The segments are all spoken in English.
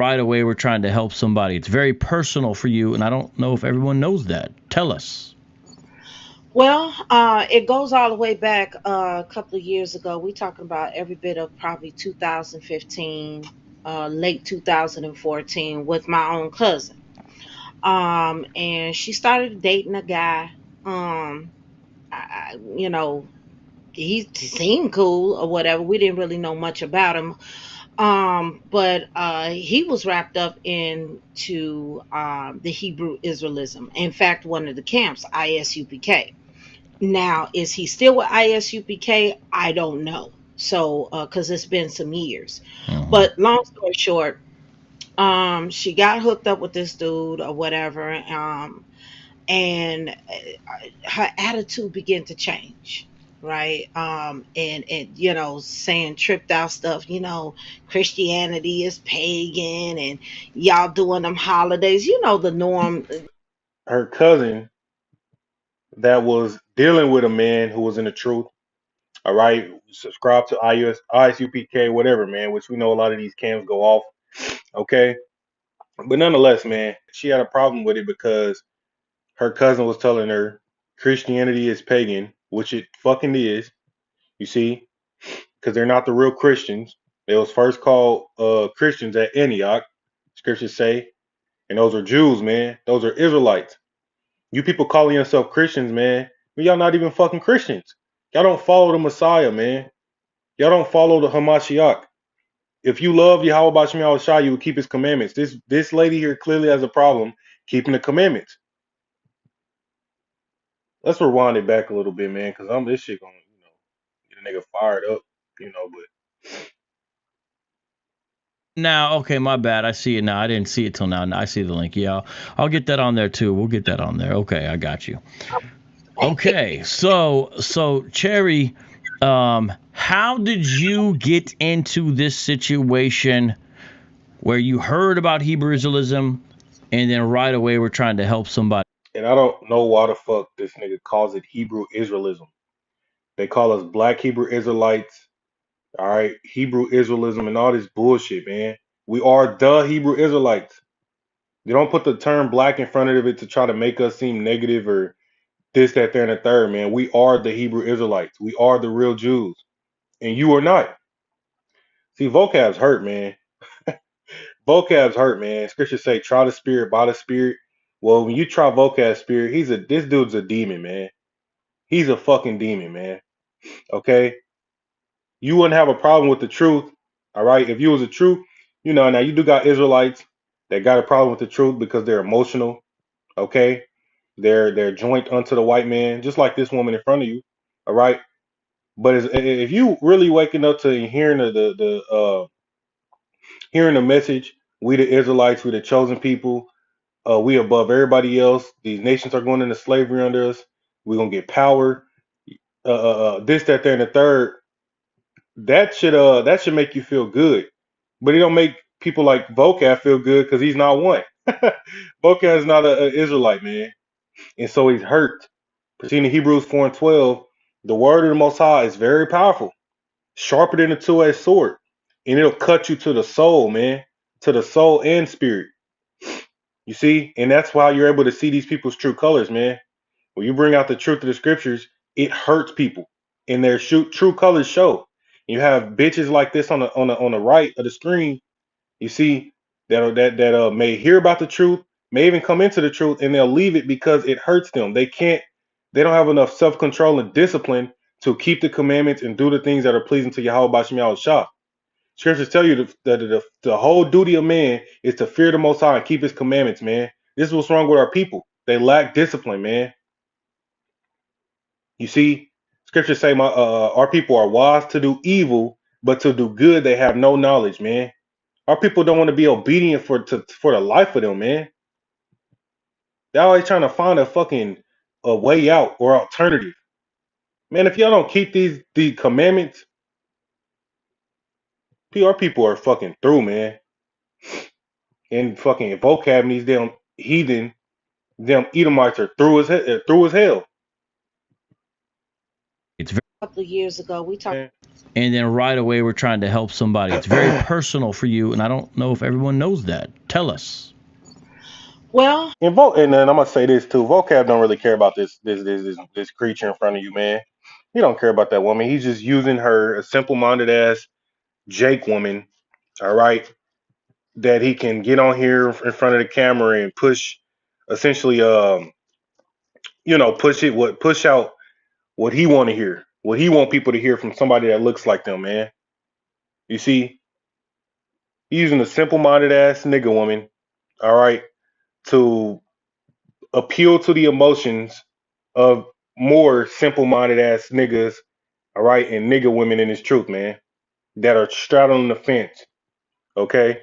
right away we're trying to help somebody. It's very personal for you, and I don't know if everyone knows that. Tell us. Well, it goes all the way back a couple of years ago. We talking about every bit of probably 2015, late 2014, with my own cousin. And she started dating a guy. You know, he seemed cool or whatever. We didn't really know much about him. But he was wrapped up into the Hebrew Israelism. In fact, one of the camps, ISUPK. Now, is he still with ISUPK? I don't know. So, because it's been some years. Hmm. But long story short, she got hooked up with this dude or whatever, and her attitude began to change. Right. And saying tripped out stuff, Christianity is pagan and y'all doing them holidays, the norm. Her cousin that was dealing with a man who was in the truth. All right, subscribe to ISUPK, whatever, man. Which we know a lot of these camps go off. Okay, but nonetheless, man, she had a problem with it because her cousin was telling her Christianity is pagan, which it fucking is. You see, because they're not the real Christians. They was first called Christians at Antioch, scriptures say, and those are Jews, man. Those are Israelites. You people calling yourself Christians, man, but y'all not even fucking Christians. Y'all don't follow the Messiah, man. Y'all don't follow the Hamashiach. If you love Yahweh Bashim Yahushua, you would keep his commandments. This lady here clearly has a problem keeping the commandments. Let's rewind it back a little bit, man, because I'm this shit gonna, get a nigga fired up, but Now, okay, my bad. I see it now. I didn't see it till now. Now I see the link. Yeah, I'll get that on there too. We'll get that on there. Okay, I got you. Okay, so Cherry, how did you get into this situation where you heard about Hebrew Israelism and then right away we're trying to help somebody? and I don't know why the fuck this nigga calls it Hebrew Israelism. They call us Black Hebrew Israelites, all right, Hebrew Israelism, and all this bullshit, man. We are the Hebrew Israelites. They don't put the term black in front of it to try to make us seem negative or this, that, there, and the third, man. We are the Hebrew Israelites. We are the real Jews. And you are not. See, vocab's hurt, man. Vocab's hurt, man. Scriptures say try the spirit by the spirit. Well, when you try vocab's spirit, this dude's a demon, man. He's a fucking demon, man. Okay? You wouldn't have a problem with the truth, all right? If you was a truth, now you do got Israelites that got a problem with the truth because they're emotional, okay? They're joint unto the white man, just like this woman in front of you, all right? But if you really waking up to hearing hearing the message, we the Israelites, we the chosen people, we above everybody else. These nations are going into slavery under us. We're gonna get power. This, that, there, and the third. That should make you feel good, but it don't make people like Vocab feel good because he's not one. Vocab is not an Israelite, man, and so he's hurt. Proceeding to Hebrews 4:12, the word of the Most High is very powerful, sharper than a two-edged sword, and it'll cut you to the soul, man, to the soul and spirit. You see, and that's why you're able to see these people's true colors, man. When you bring out the truth of the scriptures, it hurts people, and their true colors show. You have bitches like this on the right of the screen. You see that may hear about the truth, may even come into the truth, and they'll leave it because it hurts them. They can't. They don't have enough self control and discipline to keep the commandments and do the things that are pleasing to Yahweh Bashim Yahushua. Scriptures tell you the whole duty of man is to fear the Most High and keep His commandments, man. This is what's wrong with our people. They lack discipline, man. You see, scriptures say our people are wise to do evil, but to do good they have no knowledge, man. Our people don't want to be obedient for the life of them, man. They're always trying to find a fucking a way out or alternative. Man, if y'all don't keep these commandments, our people are fucking through, man. And fucking vocab these damn heathen, them Edomites are through as hell. It's couple of years ago, we talked. man. and then right away we're trying to help somebody. It's very personal for you, and I don't know if everyone knows that. Tell us. Well, And then I'm gonna say this too. Vocab don't really care about this creature in front of you, man. He don't care about that woman. He's just using her, a simple-minded ass Jake woman, all right, that he can get on here in front of the camera and push, essentially, push out what he want to hear, what he want people to hear from somebody that looks like them, man. You see, he's using a simple-minded ass nigga woman, all right, to appeal to the emotions of more simple-minded ass niggas, all right, and nigga women in his truth, man, that are straddling the fence. Okay,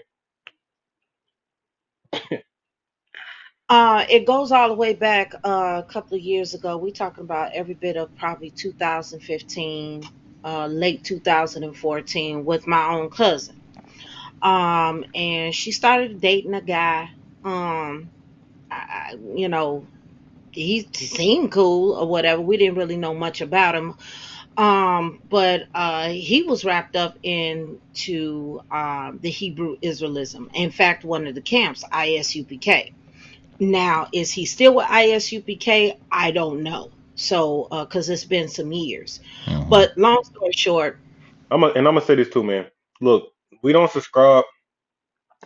it goes all the way back a couple of years ago. We talking about every bit of probably 2015, late 2014, with my own cousin. And she started dating a guy. You know, he seemed cool or whatever. We didn't really know much about him. But he was wrapped up into the Hebrew Israelism. In fact, one of the camps, ISUPK. Now, is he still with ISUPK? I don't know. So, because it's been some years. Hmm. But long story short, I'm gonna say this too, man. Look, we don't subscribe.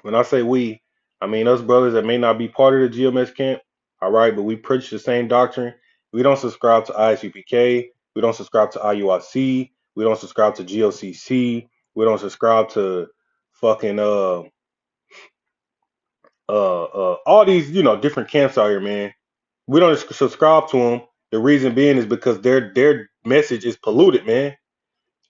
When I say we, I mean us brothers that may not be part of the GMS camp, all right, but we preach the same doctrine. We don't subscribe to ISUPK. We don't subscribe to IUIC. We don't subscribe to GOCC. We don't subscribe to fucking all these different camps out here, man. We don't subscribe to them. The reason being is because their message is polluted, man.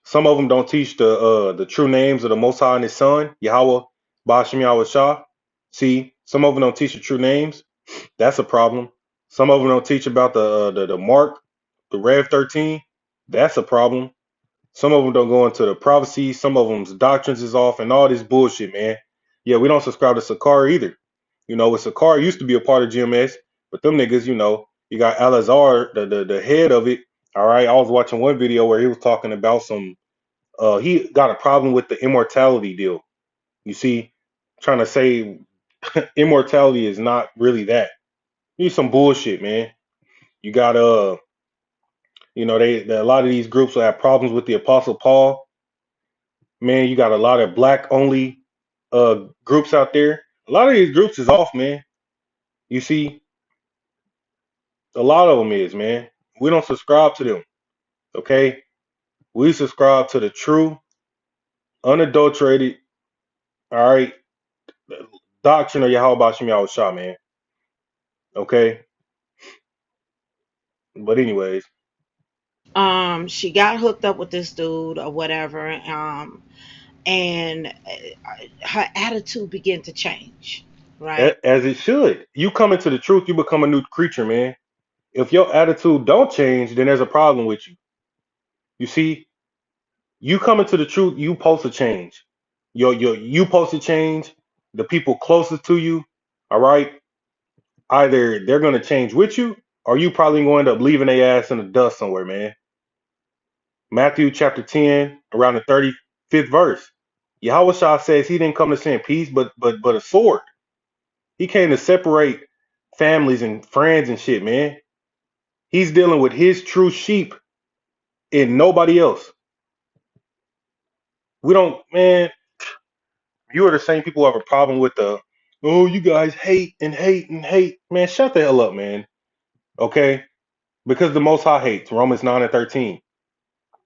Some of them don't teach the true names of the Most High and His Son, Yahweh, Bashim Yahweh Shah. See, some of them don't teach the true names. That's a problem. Some of them don't teach about the mark, the Rev 13. That's a problem. Some of them don't go into the prophecy. Some of them's doctrines is off and all this bullshit, man. Yeah, we don't subscribe to Sakari either. With Sakari used to be a part of GMS, but them niggas, you got Alazar, the head of it. All right, I was watching one video where he was talking about some. He got a problem with the immortality deal. You see, trying to say immortality is not really that. It's some bullshit, man. You got a lot of these groups will have problems with the Apostle Paul. Man, you got a lot of black only groups out there. A lot of these groups is off, man. You see, a lot of them is, man. We don't subscribe to them. Okay, we subscribe to the true, unadulterated, all right, doctrine of Yahweh Shem Yahweh Shah, man. Okay, but anyways, she got hooked up with this dude or whatever. And her attitude began to change, right? as it should. You come into the truth, you become a new creature, man. If your attitude don't change, then there's a problem with you. You see, you come into the truth, you supposed to change. You supposed to change. The people closest to you, all right. Either they're gonna change with you, or you probably gonna end up leaving their ass in the dust somewhere, man. Matthew chapter 10, around the 35th verse. Yahweh Shah says he didn't come to send peace, but a sword. He came to separate families and friends and shit, man. He's dealing with his true sheep and nobody else. We don't, man. You are the same people who have a problem with oh, you guys hate and hate and hate. Man, shut the hell up, man. Okay? Because the Most High hates. Romans 9 and 13.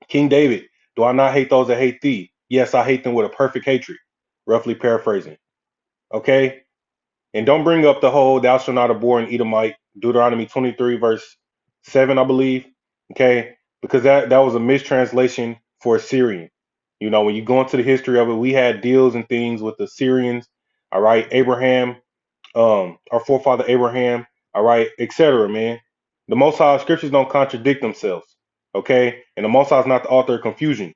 King David, do I not hate those that hate thee? Yes, I hate them with a perfect hatred. Roughly paraphrasing. Okay? And don't bring up the whole thou shalt not abhor an Edomite, Deuteronomy 23, verse 7, I believe. Okay? Because that was a mistranslation for Assyrian. When you go into the history of it, we had deals and things with the Syrians, all right, Abraham, our forefather Abraham, all right, etc., man. The Most High scriptures don't contradict themselves, okay? And the Most High is not the author of confusion,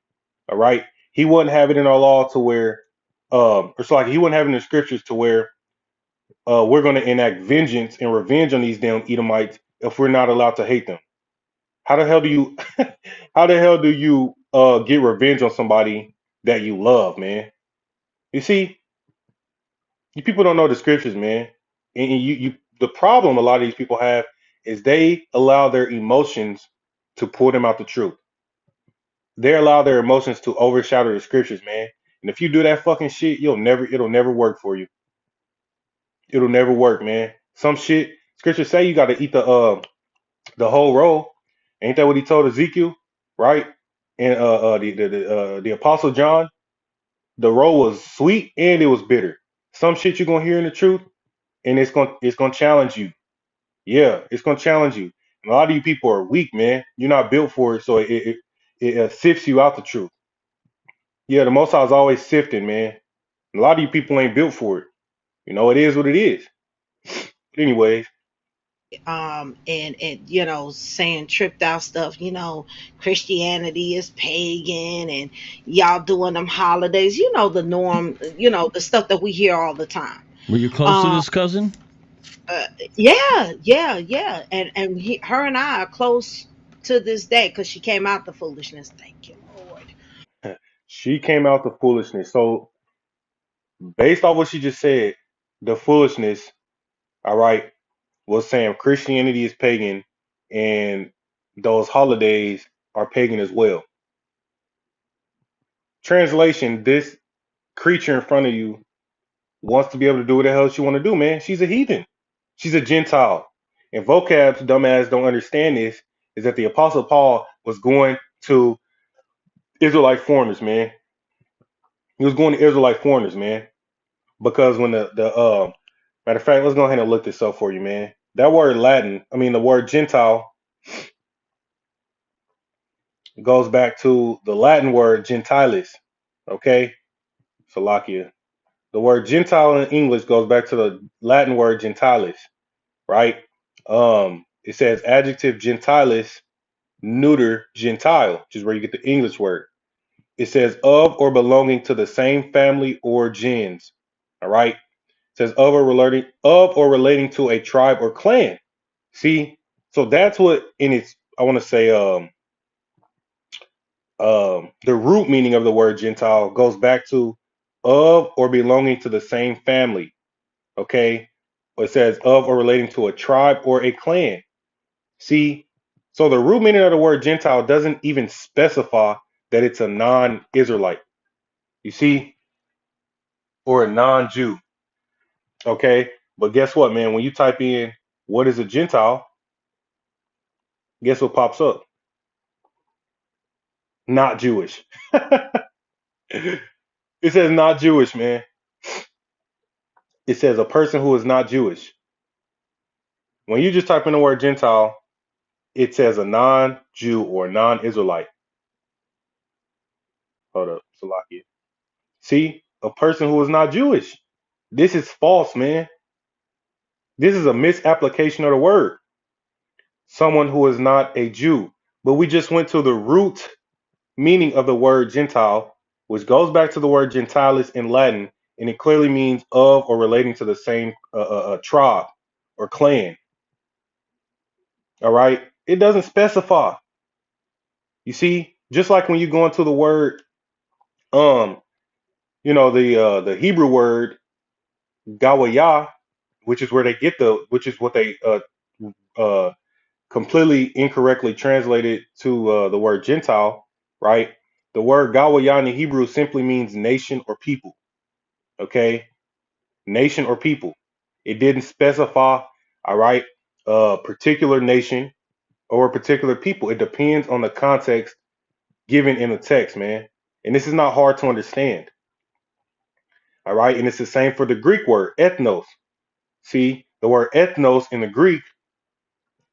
all right? He wouldn't have it in our law to where, it's like he wouldn't have it in the scriptures to where we're going to enact vengeance and revenge on these damn Edomites if we're not allowed to hate them. How the hell do you how the hell do you get revenge on somebody that you love, man? You see, you people don't know the scriptures, man. And you the problem a lot of these people have is they allow their emotions to pull them out the truth. They allow their emotions to overshadow the scriptures, man. And if you do that fucking shit, it'll never work for you. It'll never work, man. Some shit scriptures say you gotta eat the whole roll. Ain't that what he told Ezekiel? Right? And the apostle John, the roll was sweet and it was bitter. Some shit you're gonna hear in the truth, and it's gonna challenge you. Yeah, it's gonna challenge you. And a lot of you people are weak, man. You're not built for it, so it sifts you out the truth. Yeah, the Most High is always sifting, man. A lot of you people ain't built for it. It is what it is. But anyways, And saying tripped out stuff, Christianity is pagan, and y'all doing them holidays, the norm, the stuff that we hear all the time. Were you close to um this cousin? uh, yeah, yeah, yeah, and her and I are close to this day because she came out the foolishness. Thank you, Lord. she came out the foolishness. So based off what she just said, the foolishness, all right, was saying Christianity is pagan and those holidays are pagan as well. Translation, this creature in front of you wants to be able to do what the hell she want to do, man. She's a heathen. She's a Gentile. And vocab's dumbass don't understand this is that the apostle Paul was going to Israelite foreigners, man. He was going to Israelite foreigners, man. Because when the matter of fact, let's go ahead and look this up for you, man. That word Latin, I mean the word Gentile goes back to the Latin word gentilis. Okay? Salakia. The word Gentile in English goes back to the Latin word gentilis, right? It says adjective gentilis, neuter gentile, which is where you get the English word. It says of or belonging to the same family or gens. All right. It says of or relating to a tribe or clan. See, so that's what in its I want to say the root meaning of the word Gentile goes back to of or belonging to the same family. Okay. It says of or relating to a tribe or a clan. See, so the root meaning of the word Gentile doesn't even specify that it's a non-Israelite. You see, or a non-Jew. Okay. But guess what, man? When you type in what is a Gentile, guess what pops up? Not Jewish. It says not Jewish, man. It says a person who is not Jewish. When you just type in the word Gentile, it says a non-Jew or non-Israelite. Hold up, Salakia. See, a person who is not Jewish. This is false, man. This is a misapplication of the word. Someone who is not a Jew. But we just went to the root meaning of the word Gentile, which goes back to the word gentilis in Latin, and it clearly means of or relating to the same tribe or clan. All right. It doesn't specify. You see, just like when you go into the word, um, the Hebrew word gawayah, which is what they uh completely incorrectly translated to the word Gentile, right? The word gawayah in Hebrew simply means nation or people. Okay, nation or people. It didn't specify, all right, a particular nation or a particular people. It depends on the context given in the text, man. And this is not hard to understand. All right. And it's the same for the Greek word ethnos. See, the word ethnos in the Greek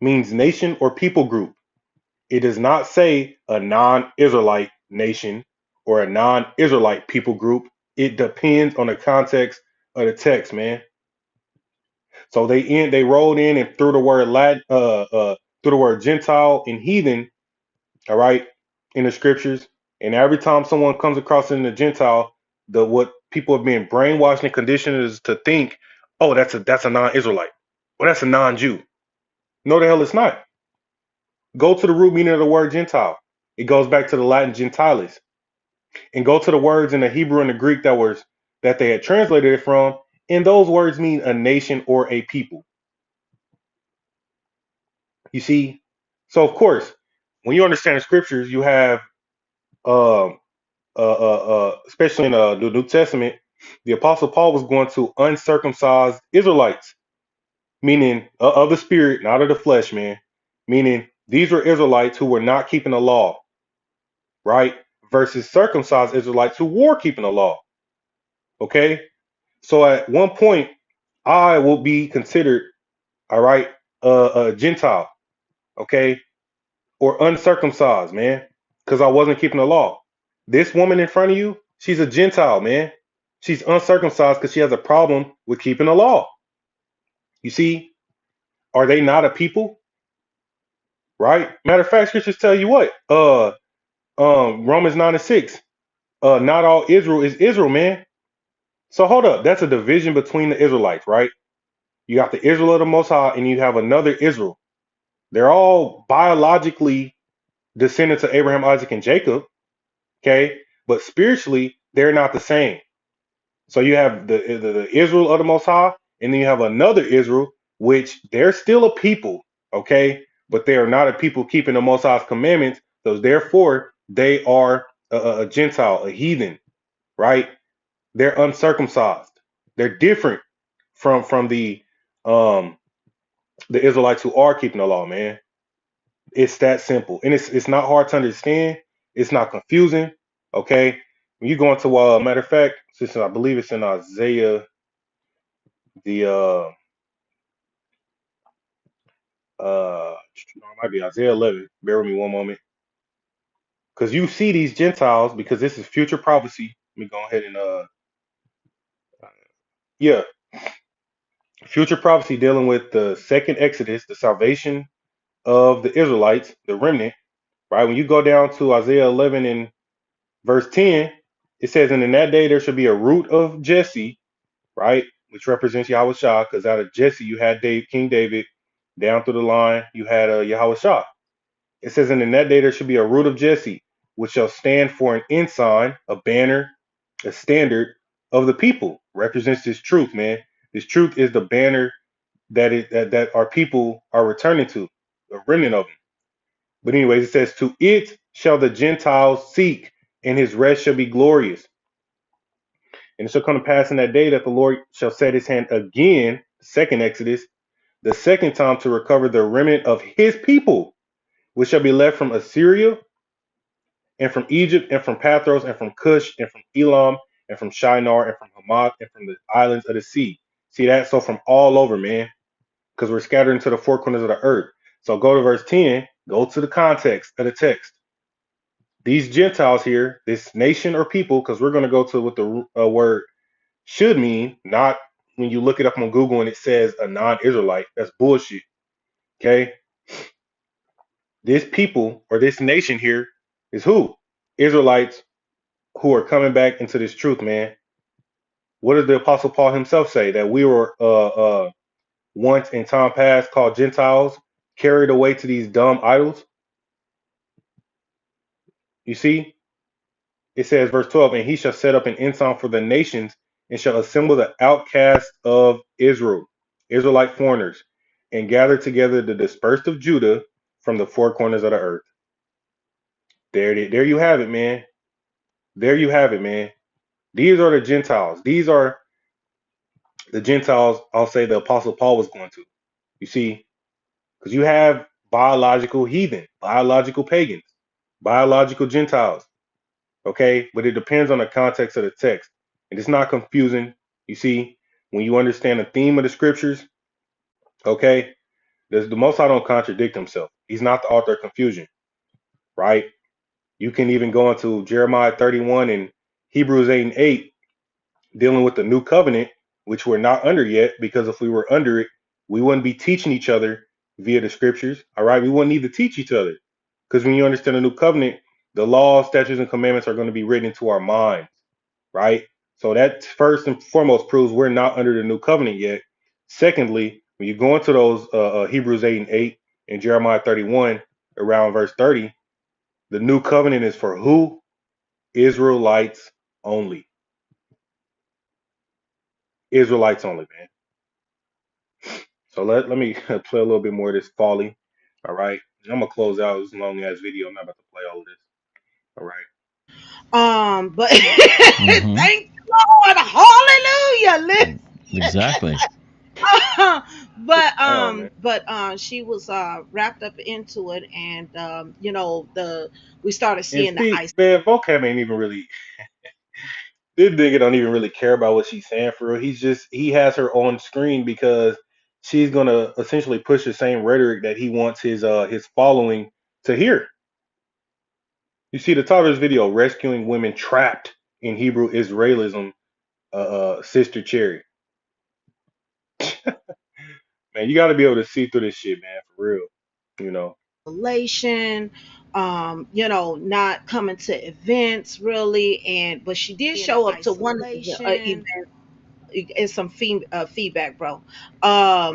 means nation or people group. It does not say a non Israelite nation or a non Israelite people group. It depends on the context of the text, man. So they rolled in and threw the word threw the word Gentile and heathen, all right, in the scriptures. And every time someone comes across in the Gentile, the what people have been brainwashed and conditioned is to think, oh, that's a non-Israelite, or that's a non-Jew. No, the hell it's not. Go to the root meaning of the word Gentile. It goes back to the Latin gentilis. And go to the words in the Hebrew and the Greek that they had translated it from, and those words mean a nation or a people. You see? So of course, when you understand the scriptures, you have um especially in the New Testament, the Apostle Paul was going to uncircumcised Israelites, meaning of the spirit, not of the flesh, man. Meaning these were Israelites who were not keeping the law, right? Versus circumcised Israelites who were keeping the law. Okay? So at one point, I will be considered, all right, a Gentile, okay, or uncircumcised, man, because I wasn't keeping the law. This woman in front of you, she's a Gentile, man. She's uncircumcised because she has a problem with keeping the law. You see, are they not a people? Right? Matter of fact, scriptures tell you what? Romans 9:6. Not all Israel is Israel, man. So hold up, that's a division between the Israelites, right? You got the Israel of the Most High, and you have another Israel. They're all biologically descendants of Abraham, Isaac, and Jacob, okay? But spiritually, they're not the same. So you have the Israel of the Most High, and then you have another Israel, which they're still a people, okay? But they are not a people keeping the Most High's commandments. So therefore, they are a Gentile, a heathen, right? They're uncircumcised. They're different from the Israelites who are keeping the law, man. It's that simple, and it's not hard to understand. It's not confusing. Okay, when you go into matter of fact, since I believe it's in Isaiah, the it might be Isaiah 11. Bear with me one moment, because you see these Gentiles, because this is future prophecy. Let me go ahead and yeah, future prophecy dealing with the second Exodus, the salvation of the Israelites, the remnant. Right, when you go down to Isaiah 11 and verse 10, it says, and in that day there shall be a root of Jesse, right? Which represents Yahweh Shah, because out of Jesse you had King David, down through the line, you had Yahweh Shah. It says, and in that day there should be a root of Jesse, which shall stand for an ensign, a banner, a standard of the people. Represents this truth, man. This truth is the banner that our people are returning to, a remnant of them. But anyways, it says, to it shall the Gentiles seek, and his rest shall be glorious. And it shall come to pass in that day that the Lord shall set his hand again, second Exodus, the second time to recover the remnant of his people, which shall be left from Assyria, and from Egypt, and from Pathros, and from Cush, and from Elam, and from Shinar, and from Hamath, and from the islands of the sea. See that? So from all over, man, because we're scattered into the four corners of the earth. So go to verse 10, go to the context of the text. These Gentiles here, this nation or people, because we're going to go to what the word should mean, not when you look it up on Google and it says a non-Israelite. That's bullshit. Okay? This people or this nation here is who? Israelites who are coming back into this truth, man. What does the Apostle Paul himself say? That we were once in time past called Gentiles, carried away to these dumb idols. You see? It says, verse 12, and he shall set up an ensign for the nations and shall assemble the outcasts of Israel, Israelite foreigners, and gather together the dispersed of Judah from the four corners of the earth. There you have it, man. There you have it, man. These are the Gentiles. These are the Gentiles, I'll say the Apostle Paul was going to. You see, because you have biological heathen, biological pagans, biological Gentiles. Okay, but it depends on the context of the text, and it's not confusing. You see, when you understand the theme of the scriptures, okay, the Most High don't contradict himself. He's not the author of confusion, right? You can even go into Jeremiah 31 and Hebrews 8 and 8, dealing with the new covenant, which we're not under yet, because if we were under it, we wouldn't be teaching each other via the scriptures. All right, we wouldn't need to teach each other, because when you understand the new covenant, the laws, statutes, and commandments are going to be written into our minds, right? So that first and foremost proves we're not under the new covenant yet. Secondly, when you go into those Hebrews 8 and 8 and Jeremiah 31, around verse 30, the new covenant is for who? Israelites only. Israelites only, man. So let me play a little bit more of this folly. All right. I'm gonna close out this long ass video. I'm not about to play all of this. All right. But Mm-hmm. thank the Lord, hallelujah. Exactly. Oh man. She was wrapped up into it, and the we started And seeing the see, ice. man, vocab ain't even really this nigga don't even really care about what she's saying for real. He has her on screen because she's gonna essentially push the same rhetoric that he wants his following to hear. You see the title of this video, Rescuing Women Trapped in Hebrew Israelism, Sister Cherry. Man, you gotta be able to see through this shit, man, for real. You know. Isolation, not coming to events really, and but she did show up to one of the events. And some feedback, bro. A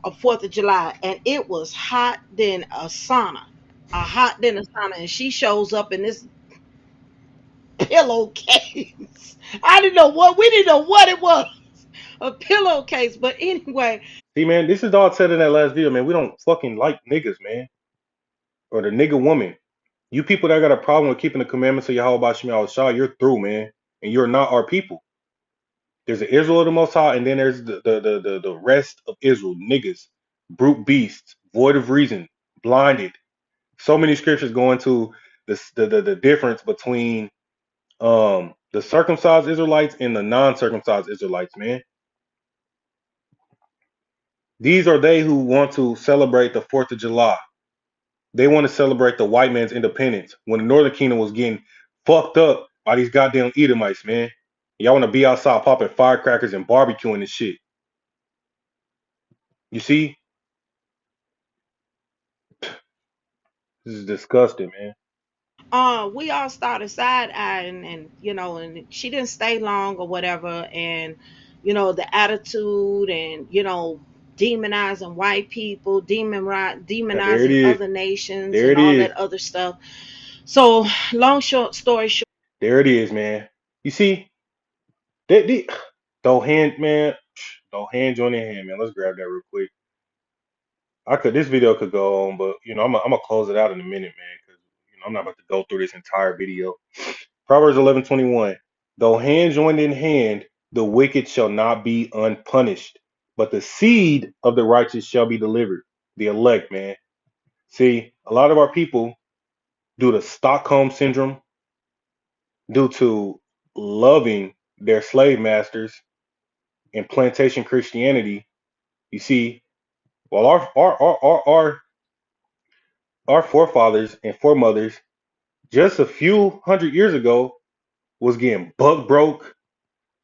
4th of July, and it was hot than a sauna, and she shows up in this pillowcase. I didn't know what we didn't know what it was, a pillowcase. But anyway, See, man, this is all said in that last video, man. We don't fucking like niggas, man, or the nigga woman. You people that got a problem with keeping the commandments of Yahweh Shem Shah, you're through, man, and you're not our people. There's the Israel of the Most High, and then there's the rest of Israel, niggas, brute beasts, void of reason, blinded. So many scriptures go into the difference between the circumcised Israelites and the non-circumcised Israelites, man. These are they who want to celebrate the 4th of July. They want to celebrate the white man's independence when the Northern Kingdom was getting fucked up by these goddamn Edomites, man. Y'all want to be outside popping firecrackers and barbecuing and shit. You see, this is disgusting, man. we all started side eyeing, and and she didn't stay long or whatever, and the attitude, and demonizing white people, There it demonizing is. other nations, There and it all is. that other stuff. So, long short story short. There it is, man. You see, they throw hand, man. Throw hand join in hand, man. Let's grab that real quick. This video could go on, but I'm gonna close it out in a minute, man, because I'm not about to go through this entire video. Proverbs 11:21. Though hand joined in hand, the wicked shall not be unpunished, but the seed of the righteous shall be delivered. The elect, man. See, a lot of our people, due to Stockholm syndrome, due to loving their slave masters and plantation Christianity, you see, while our forefathers and foremothers just a few hundred years ago was getting buck broke,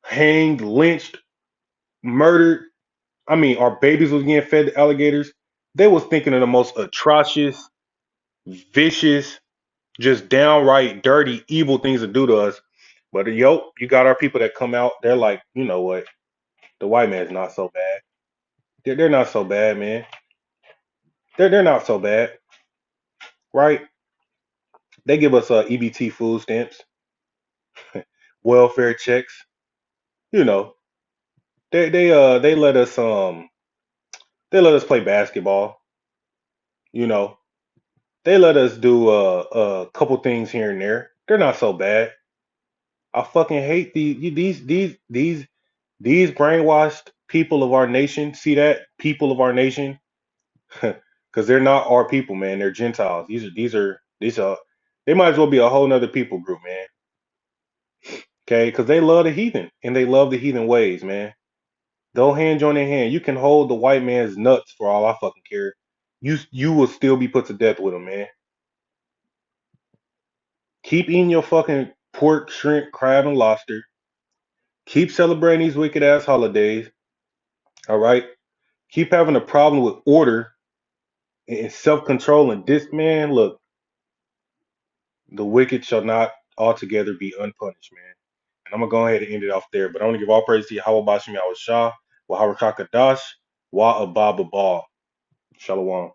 hanged, lynched, murdered. I mean, our babies was getting fed to alligators. They was thinking of the most atrocious, vicious, just downright dirty, evil things to do to us. But you got our people that come out. They're like, you know what? The white man's not so bad. They're not so bad, man. They're not so bad, right? They give us EBT food stamps, welfare checks. You know, they let us play basketball. You know, they let us do a couple things here and there. They're not so bad. I fucking hate these brainwashed people of our nation. See that, people of our nation, because they're not our people, man. They're Gentiles. These are they might as well be a whole nother people group, man. Okay, because they love the heathen and they love the heathen ways, man. Go hand join in hand. You can hold the white man's nuts for all I fucking care. You will still be put to death with him, man. Keep eating your fucking pork, shrimp, crab, and lobster. Keep celebrating these wicked ass holidays. All right. Keep having a problem with order and self control and this, man. Look, the wicked shall not altogether be unpunished, man. And I'm gonna go ahead and end it off there. But I want to give all praise to Yahweh Bashim Yahweh Shah, Wahara Kakadash, Wa Ababa Shalom.